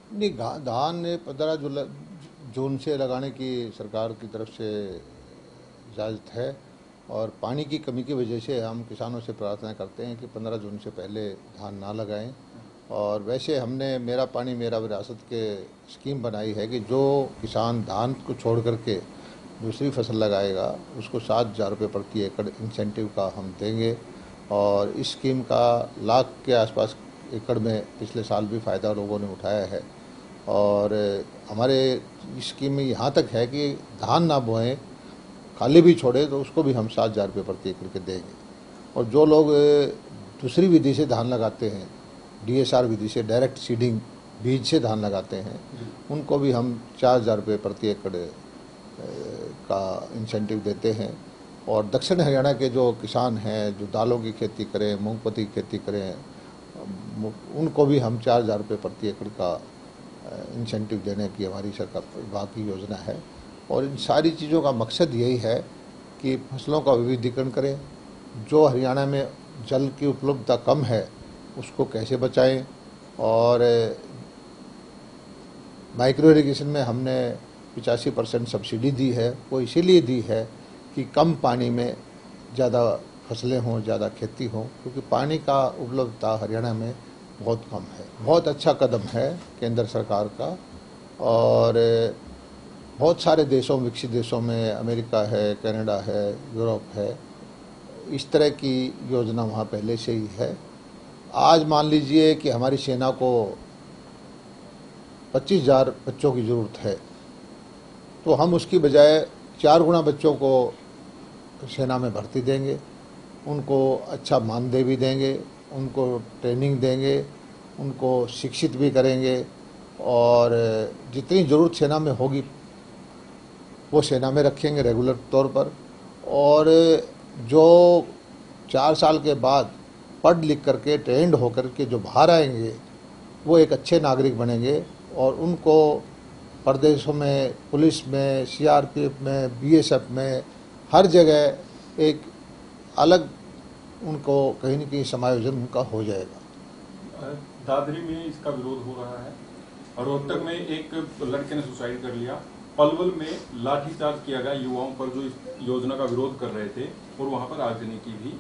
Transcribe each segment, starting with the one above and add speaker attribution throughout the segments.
Speaker 1: नहीं, धान 15 जून से लगाने की सरकार की तरफ से इजाज़त है। और पानी की कमी की वजह से हम किसानों से प्रार्थना करते हैं कि 15 जून से पहले धान ना लगाएं। और वैसे हमने मेरा पानी मेरा विरासत के स्कीम बनाई है कि जो किसान धान को छोड़ करके दूसरी फसल लगाएगा उसको 7,000 रुपये प्रति एकड़ इंसेंटिव का हम देंगे। और इस स्कीम का लाख के आसपास एकड़ में पिछले साल भी फ़ायदा लोगों ने उठाया है। और हमारे इस स्कीम में यहाँ तक है कि धान ना बोएं, खाली भी छोड़े तो उसको भी हम 7,000 रुपये प्रति एकड़ के देंगे। और जो लोग दूसरी विधि से धान लगाते हैं, DSR विधि से डायरेक्ट सीडिंग बीज से धान लगाते हैं, उनको भी हम 4,000 रुपये प्रति एकड़ का इंसेंटिव देते हैं। और दक्षिण हरियाणा के जो किसान हैं जो दालों की खेती करें, मूंगफली की खेती करें, उनको भी हम 4,000 रुपये प्रति एकड़ का इंसेंटिव देने की हमारी सरकार विभाग की योजना है। और इन सारी चीज़ों का मकसद यही है कि फसलों का विविधीकरण करें। जो हरियाणा में जल की उपलब्धता कम है उसको कैसे बचाएं। और माइक्रो इरिगेशन में हमने 85% सब्सिडी दी है। वो इसीलिए दी है कि कम पानी में ज़्यादा फसलें हों, ज़्यादा खेती हो, क्योंकि पानी का उपलब्धता हरियाणा में बहुत कम है। बहुत अच्छा कदम है केंद्र सरकार का। और बहुत सारे देशों, विकसित देशों में, अमेरिका है, कनाडा है, यूरोप है, इस तरह की योजना वहाँ पहले से ही है। आज मान लीजिए कि हमारी सेना को 25,000 बच्चों की ज़रूरत है, तो हम उसकी बजाय 4 गुना बच्चों को सेना में भर्ती देंगे, उनको अच्छा मानदेय भी देंगे, उनको ट्रेनिंग देंगे, उनको शिक्षित भी करेंगे। और जितनी ज़रूरत सेना में होगी वो सेना में रखेंगे रेगुलर तौर पर। और जो 4 साल के बाद पढ़ लिख करके ट्रेंड होकर के जो बाहर आएंगे वो एक अच्छे नागरिक बनेंगे। और उनको प्रदेशों में, पुलिस में, CRPF में, BSF में, हर जगह एक अलग उनको कहीं न कहीं समायोजन उनका हो जाएगा।
Speaker 2: दादरी में इसका विरोध हो रहा है, रोहतक में एक लड़के ने सुसाइड कर लिया, पलवल में लाठीचार्ज किया गया युवाओं पर जो इस योजना का विरोध कर रहे थे, और वहां पर आगजनी की भी।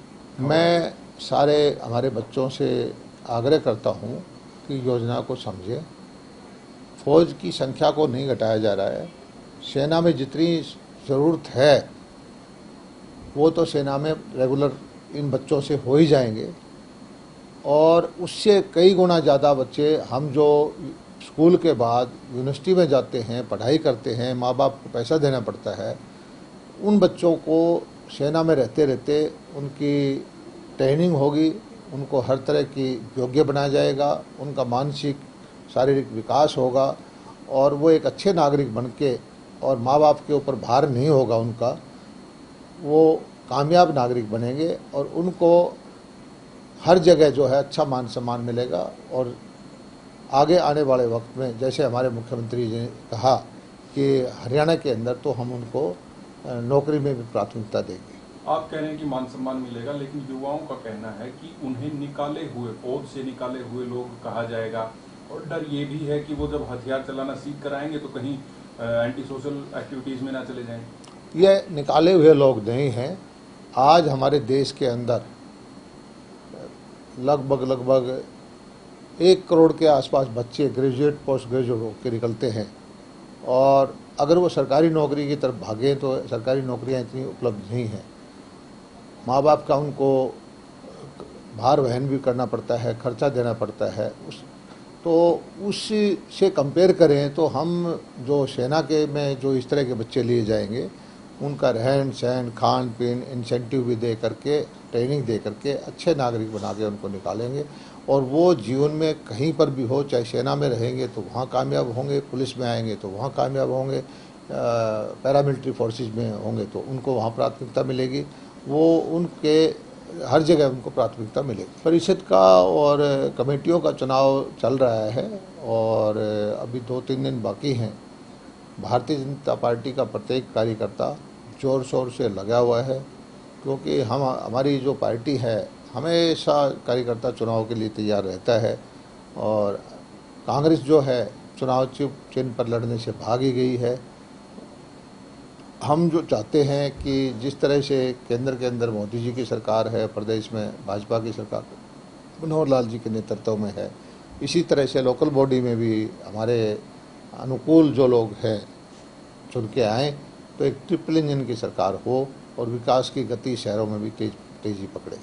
Speaker 1: मैं सारे हमारे बच्चों से आग्रह करता हूं कि योजना को समझें। फौज की संख्या को नहीं घटाया जा रहा है। सेना में जितनी ज़रूरत है वो तो सेना में रेगुलर इन बच्चों से हो ही जाएंगे। और उससे कई गुना ज़्यादा बच्चे हम जो स्कूल के बाद यूनिवर्सिटी में जाते हैं, पढ़ाई करते हैं, माँ बाप को पैसा देना पड़ता है, उन बच्चों को सेना में रहते रहते उनकी ट्रेनिंग होगी, उनको हर तरह की योग्य बनाया जाएगा, उनका मानसिक शारीरिक विकास होगा और वो एक अच्छे नागरिक बन के, और माँ बाप के ऊपर भार नहीं होगा उनका, वो कामयाब नागरिक बनेंगे। और उनको हर जगह जो है अच्छा मान सम्मान मिलेगा। और आगे आने वाले वक्त में जैसे हमारे मुख्यमंत्री जी ने कहा कि हरियाणा के अंदर तो हम उनको नौकरी में भी प्राथमिकता देंगे।
Speaker 2: आप कह रहे हैं कि मान सम्मान मिलेगा, लेकिन युवाओं का कहना है कि उन्हें निकाले हुए, पौध से निकाले हुए लोग कहा जाएगा। और डर ये भी है कि वो जब हथियार चलाना सीख कर आएंगे तो कहीं एंटी सोशल एक्टिविटीज़ में ना चले जाएं।
Speaker 1: ये निकाले हुए लोग नहीं हैं। आज हमारे देश के अंदर लगभग 1 करोड़ के आसपास बच्चे ग्रेजुएट, पोस्ट ग्रेजुएट होकर निकलते हैं। और अगर वो सरकारी नौकरी की तरफ भागें तो सरकारी नौकरियां इतनी उपलब्ध नहीं हैं। माँ बाप का उनको भार वहन भी करना पड़ता है, खर्चा देना पड़ता है। उससे कंपेयर करें तो हम जो सेना के में जो इस तरह के बच्चे लिए जाएंगे उनका रहन सहन, खान पीन, इंसेंटिव भी दे करके, ट्रेनिंग दे करके अच्छे नागरिक बना के उनको निकालेंगे। और वो जीवन में कहीं पर भी हो, चाहे सेना में रहेंगे तो वहाँ कामयाब होंगे, पुलिस में आएंगे तो वहाँ कामयाब होंगे, पैरामिलिट्री फोर्सेस में होंगे तो उनको वहाँ प्राथमिकता मिलेगी। वो उनके हर जगह उनको प्राथमिकता मिलेगी। परिषद का और कमेटियों का चुनाव चल रहा है और अभी 2-3 दिन बाकी हैं। भारतीय जनता पार्टी का प्रत्येक कार्यकर्ता जोर शोर से लगा हुआ है, क्योंकि हमारी जो पार्टी है हमेशा कार्यकर्ता चुनाव के लिए तैयार रहता है। और कांग्रेस जो है चुनाव चिन्ह पर लड़ने से भागी गई है। हम जो चाहते हैं कि जिस तरह से केंद्र के अंदर मोदी जी की सरकार है, प्रदेश में भाजपा की सरकार मनोहर लाल जी के नेतृत्व में है, इसी तरह से लोकल बॉडी में भी हमारे अनुकूल जो लोग हैं चुन के आएँ तो एक ट्रिपल इंजन की सरकार हो और विकास की गति शहरों में भी तेजी पकड़े।